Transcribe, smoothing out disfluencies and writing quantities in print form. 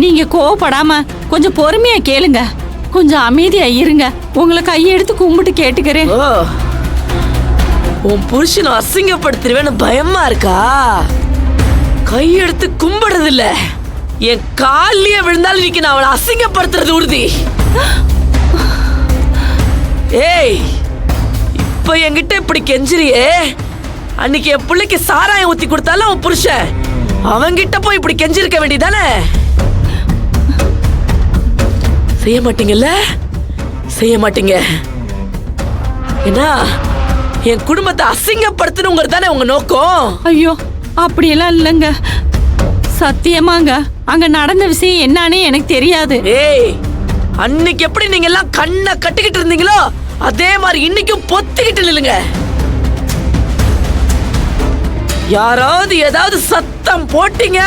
நீங்க கோவப்படாம கொஞ்சம் பொறுமையா கேளுங்க, கொஞ்சம் அமைதியா இருங்க. உங்களை கையெடுத்து கும்பிட்டு கேட்டுக்கிறேன். ஓ, உன் புருஷனை அசிங்கப்படுத்திடுவேன்னு பயமா இருக்கா? கையெடுத்து கும்பிடுறது இல்ல, என் காலிலேயே விழுந்தாலும் இன்னைக்கு நான் அவளை அசிங்கப்படுத்துறது உறுதி. ஏய், இப்ப என்கிட்ட இப்படி கெஞ்சிரியே, அன்னைக்கு என் பிள்ளைக்கு சாராயம் ஊத்தி கொடுத்தாலும் அவன் புருஷன் அவங்கிட்ட போய் இப்படி கெஞ்சிருக்க வேண்டியதானே? செய்ய மாட்டீங்கல்ல? செய்ய மாட்டீங்க. ஏன்னா என் குடும்பத்தை அசிங்கப்படுத்தணுங்கிறது தானே உங்க நோக்கம். ஐயோ, அப்படியெல்லாம் இல்லைங்க. சத்தியமாங்க, அங்க நடந்த விஷயம் என்னன்னு எனக்கு தெரியாது. ஏய், அன்னைக்கு எப்படி நீங்க எல்லாம் கண்ணை கட்டிக்கிட்டு இருந்தீங்களோ அதே மாதிரி இன்னைக்கும் பொத்திக்கிட்டு நில்லுங்க. யாராவது ஏதாவது சத்தம் போட்டீங்க,